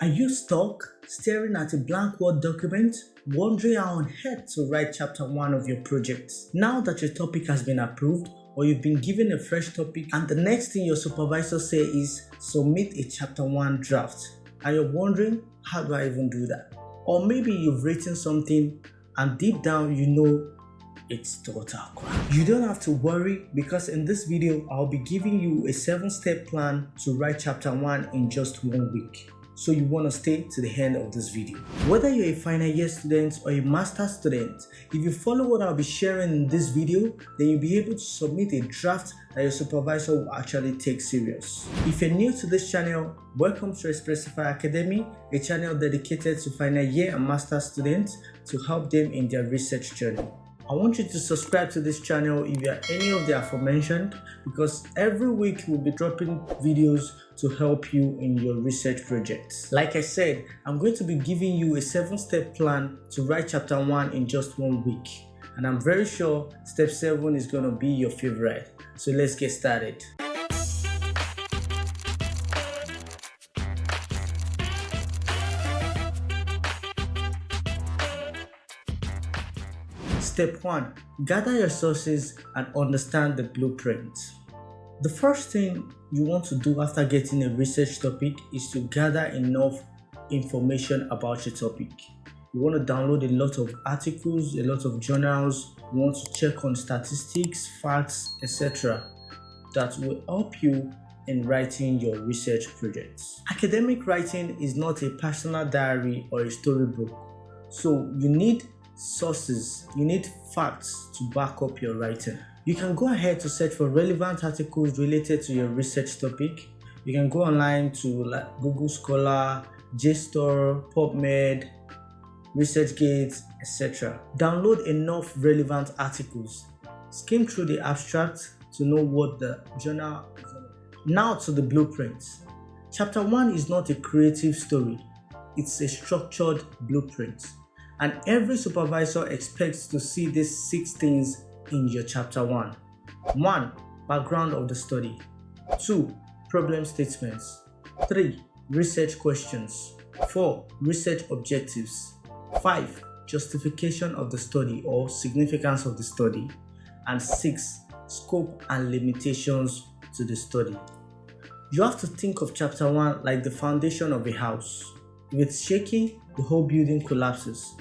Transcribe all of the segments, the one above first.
you stuck, staring at a blank Word document, wondering how on earth to write chapter 1 of your project? Now that your topic has been approved, or you've been given a fresh topic, and the next thing your supervisor says is submit a chapter 1 draft, and you're wondering, how do I even do that? Or maybe you've written something and deep down you know it's total crap. You don't have to worry, because in this video I'll be giving you a 7-step plan to write chapter 1 in just 1 week. So you want to stay to the end of this video. Whether you're a final year student or a master's student, if you follow what I'll be sharing in this video, then you'll be able to submit a draft that your supervisor will actually take serious. If you're new to this channel, welcome to Expressify Academy, a channel dedicated to final year and master's students to help them in their research journey. I want you to subscribe to this channel if you are any of the aforementioned, because every week we'll be dropping videos to help you in your research projects. Like I said, I'm going to be giving you a 7-step plan to write chapter 1 in just 1 week. And I'm very sure step 7 is going to be your favorite. So let's get started. Step 1. Gather your sources and understand the blueprint. The first thing you want to do after getting a research topic is to gather enough information about your topic. You want to download a lot of articles, a lot of journals. You want to check on statistics, facts, etc. that will help you in writing your research projects. Academic writing is not a personal diary or a storybook, so you need sources, you need facts to back up your writing. You can go ahead to search for relevant articles related to your research topic. You can go online to Google Scholar, JSTOR, PubMed, ResearchGate, etc. Download enough relevant articles. Skim through the abstract to know what the journal is about. Now to the blueprint. Chapter 1 is not a creative story, it's a structured blueprint. And every supervisor expects to see these 6 things in your chapter 1. 1. Background of the study. 2. Problem statements. 3. Research questions. 4. Research objectives. 5. Justification of the study or significance of the study. And 6. Scope and limitations to the study. You have to think of chapter 1 like the foundation of a house. If it's shaky, the whole building collapses.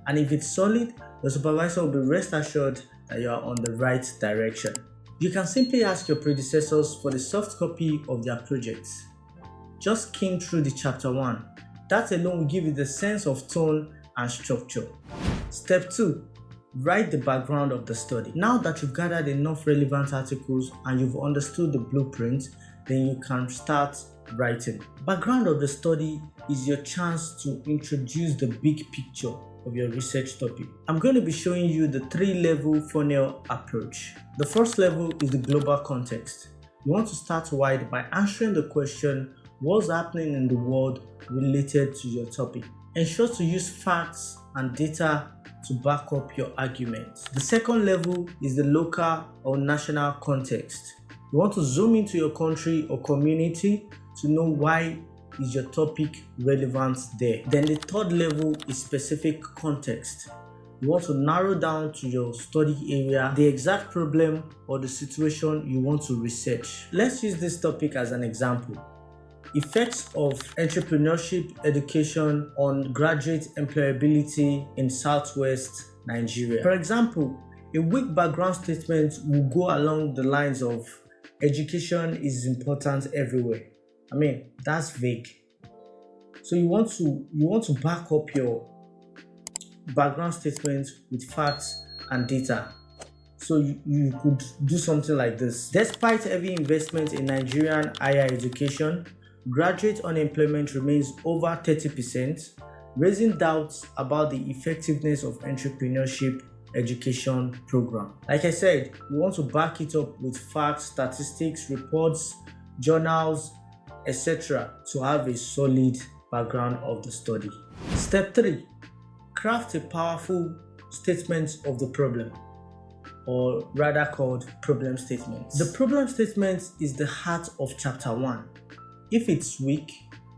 And if it's solid, the supervisor will be rest assured that you are on the right direction. You can simply ask your predecessors for the soft copy of their projects. Just skim through the chapter 1. That alone will give you the sense of tone and structure. Step 2. Write the background of the study. Now that you've gathered enough relevant articles and you've understood the blueprint, then you can start writing. Background of the study is your chance to introduce the big picture of your research topic. I'm going to be showing you the 3-level funnel approach. The first level is the global context. You want to start wide by answering the question, what's happening in the world related to your topic? Ensure to use facts and data to back up your arguments. The second level is the local or national context. You want to zoom into your country or community to know why is your topic relevant there. Then the third level is specific context. You want to narrow down to your study area, the exact problem or the situation you want to research. Let's use this topic as an example. Effects of entrepreneurship education on graduate employability in Southwest Nigeria. For example, a weak background statement will go along the lines of education is important everywhere. I mean, that's vague. So you want to back up your background statement with facts and data. So you could do something like this. Despite heavy investment in Nigerian higher education, graduate unemployment remains over 30%, raising doubts about the effectiveness of entrepreneurship education program. Like I said, we want to back it up with facts, statistics, reports, journals, etc. to have a solid background of the study. Step 3. Craft a powerful statement of the problem, or rather called problem statement. The problem statement is the heart of chapter 1. If it's weak,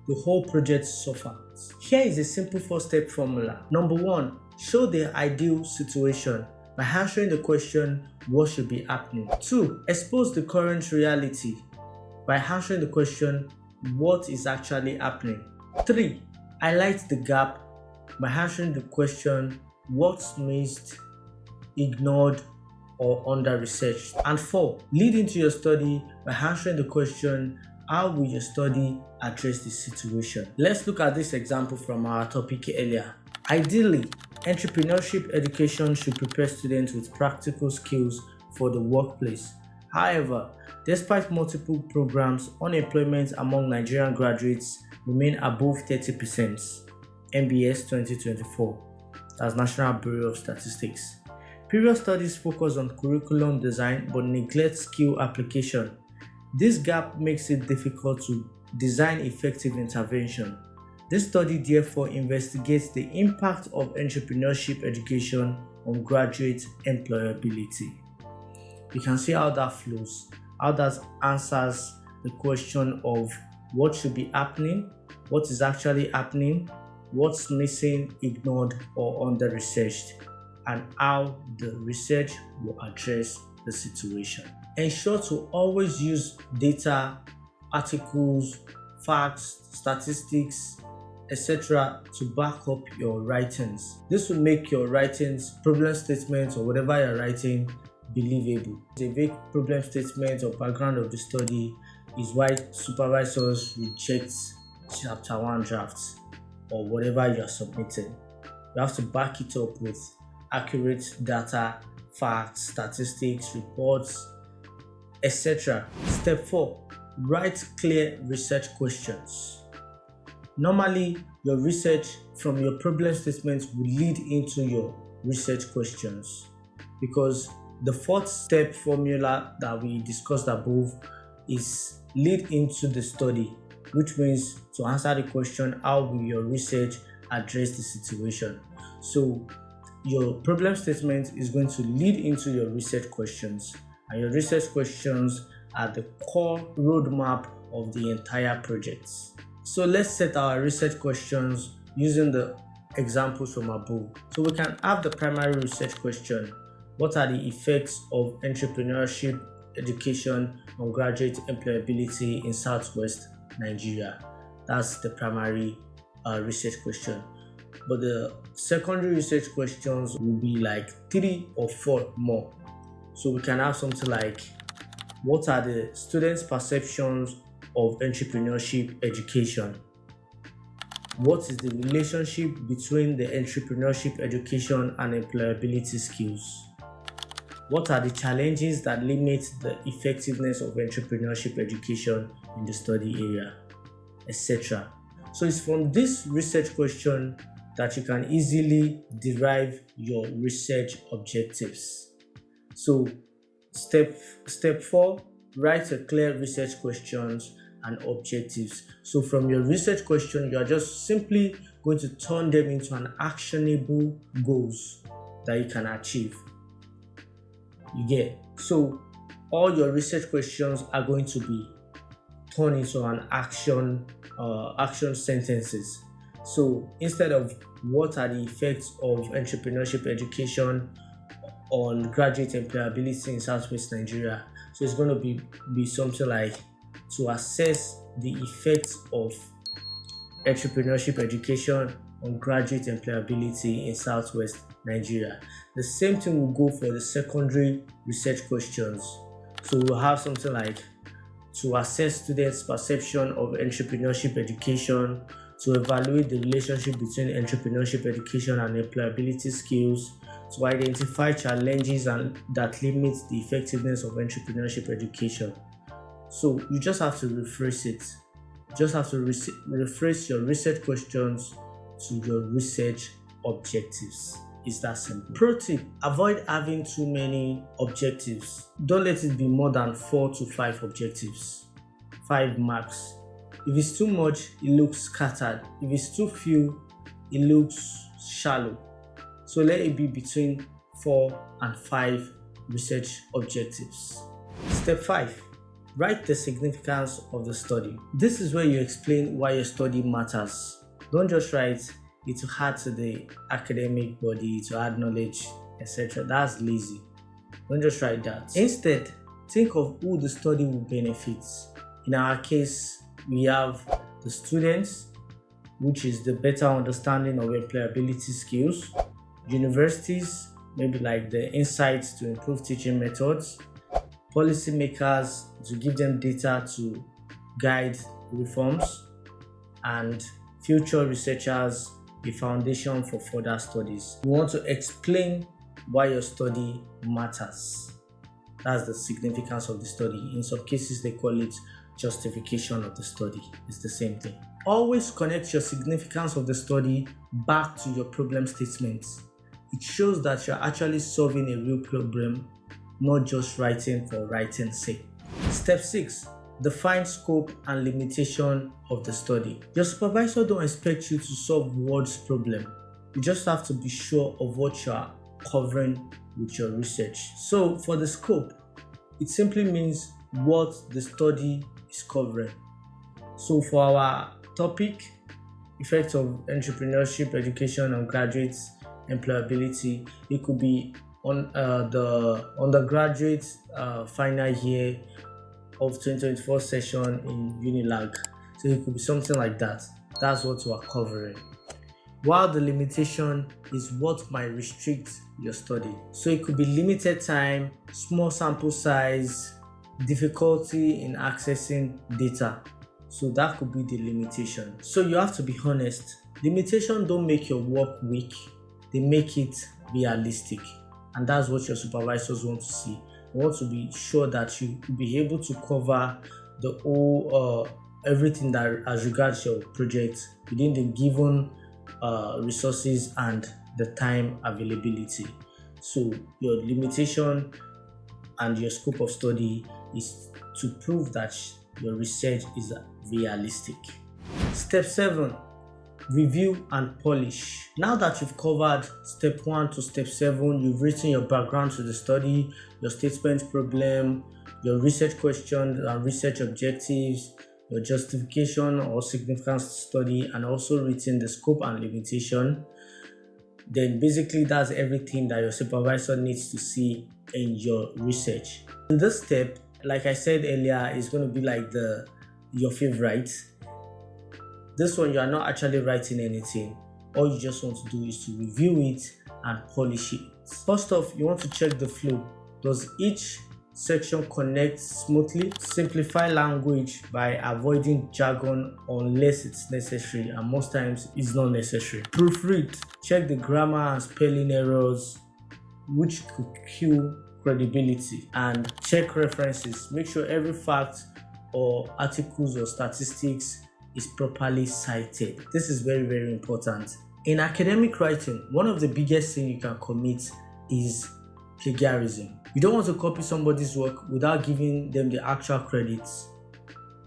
the whole project suffers. Here is a simple 4-step formula. Number 1, show the ideal situation by answering the question, what should be happening? 2, expose the current reality by answering the question, what is actually happening? 3, highlight the gap by answering the question, what's missed, ignored, or under-researched. And 4, lead into your study by answering the question, how will your study address this situation? Let's look at this example from our topic earlier. Ideally, entrepreneurship education should prepare students with practical skills for the workplace. However, despite multiple programs, unemployment among Nigerian graduates remain above 30%. NBS 2024. That's National Bureau of Statistics. Previous studies focus on curriculum design but neglect skill application. This gap makes it difficult to design effective intervention. This study therefore investigates the impact of entrepreneurship education on graduate employability. You can see how that flows, how that answers the question of what should be happening, what is actually happening, what's missing, ignored, or under-researched, and how the research will address the situation. Ensure to always use data, articles, facts, statistics, etc. to back up your writings. This will make your writings, problem statements, or whatever you're writing, believable. A vague problem statement or background of the study is why supervisors reject chapter 1 drafts or whatever you're submitting. You have to back it up with accurate data, facts, statistics, reports, etc. Step 4. Write clear research questions. Normally, your research from your problem statements will lead into your research questions because the 4th step formula that we discussed above is lead into the study, which means to answer the question, how will your research address the situation? So your problem statement is going to lead into your research questions, and your research questions are the core roadmap of the entire project. So let's set our research questions using the examples from above. So we can have the primary research question. What are the effects of entrepreneurship education on graduate employability in Southwest Nigeria? That's the primary research question. But the secondary research questions will be like 3 or 4 more. So we can have something like, what are the students' perceptions of entrepreneurship education? What is the relationship between the entrepreneurship education and employability skills? What are the challenges that limit the effectiveness of entrepreneurship education in the study area, etc. So it's from this research question that you can easily derive your research objectives. So step 4, write a clear research questions and objectives. So from your research question, you are just simply going to turn them into an actionable goals that you can achieve. You get? So all your research questions are going to be turned into an action sentences. So instead of what are the effects of entrepreneurship education on graduate employability in Southwest Nigeria, so it's going to be something like to assess the effects of entrepreneurship education on graduate employability in Southwest Nigeria. The same thing will go for the secondary research questions. So we'll have something like to assess students' perception of entrepreneurship education, to evaluate the relationship between entrepreneurship education and employability skills, to identify challenges that limit the effectiveness of entrepreneurship education. So you just have to rephrase it. You just have to rephrase your research questions to your research objectives. It's that simple. Pro tip: avoid having too many objectives. Don't let it be more than 4 to 5 objectives. 5 max. If it's too much, it looks scattered. If it's too few, it looks shallow. So let it be between 4 and 5 research objectives. Step 5. Write the significance of the study. This is where you explain why your study matters. Don't just write it to add to the academic body, to add knowledge, etc. That's lazy. Don't just write that. Instead, think of who the study will benefit. In our case, we have the students, which is the better understanding of employability skills, universities, maybe like the insights to improve teaching methods, policymakers to give them data to guide reforms, and future researchers a foundation for further studies. You want to explain why your study matters. That's the significance of the study. In some cases, they call it justification of the study. It's the same thing. Always connect your significance of the study back to your problem statements. It shows that you're actually solving a real problem, not just writing for writing's sake. Step 6. Define scope and limitation of the study. Your supervisor don't expect you to solve world's problem. You just have to be sure of what you are covering with your research. So for the scope, it simply means what the study is covering. So for our topic, effects of entrepreneurship, education on graduates, employability, it could be on the undergraduate final year of 2024 session in Unilag. So it could be something like that. That's what we are covering. While the limitation is what might restrict your study. So it could be limited time, small sample size, difficulty in accessing data. So that could be the limitation. So you have to be honest. Limitation don't make your work weak, they make it realistic. And that's what your supervisors want to see. They want to be sure that you will be able to cover the whole everything that as regards your project within the given resources and the time availability. So your limitation and your scope of study is to prove that your research is realistic. Step 7. Review and polish. Now that you've covered step 1 to step 7, you've written your background to the study, your statement problem, your research questions and research objectives, your justification or significance study, and also written the scope and limitation. Then basically that's everything that your supervisor needs to see in your research. In this step, like I said earlier, is going to be like your favorite. This one, you are not actually writing anything. All you just want to do is to review it and polish it. First off, you want to check the flow. Does each section connect smoothly? Simplify language by avoiding jargon unless it's necessary, and most times it's not necessary. Proofread. Check the grammar and spelling errors, which could kill credibility. And check references. Make sure every fact or articles or statistics is properly cited. This is very, very important. In academic writing, one of the biggest things you can commit is plagiarism. You don't want to copy somebody's work without giving them the actual credits.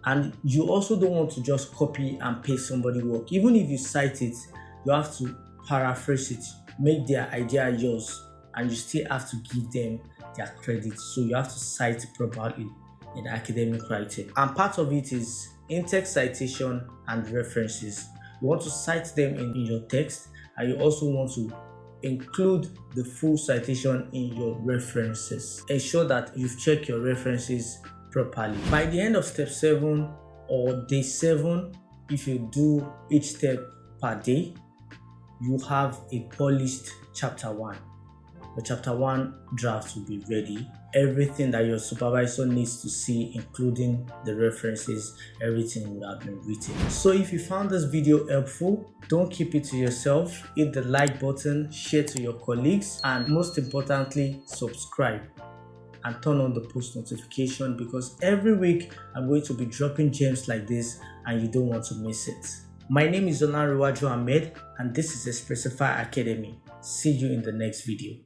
And you also don't want to just copy and paste somebody's work. Even if you cite it, you have to paraphrase it, make their idea yours, and you still have to give them their credit. So you have to cite properly in academic writing. And part of it is in-text citation and references. You want to cite them in your text, and you also want to include the full citation in your references. Ensure that you've checked your references properly. By the end of step 7 or day 7, if you do each step per day, you have a polished chapter 1. The chapter 1 draft will be ready. Everything that your supervisor needs to see, including the references, everything will have been written. So if you found this video helpful, don't keep it to yourself. Hit the like button, share to your colleagues, and most importantly, subscribe and turn on the post notification, because every week I'm going to be dropping gems like this and you don't want to miss it. My name is Olanrewaju Ahmed, and this is Expressify Academy. See you in the next video.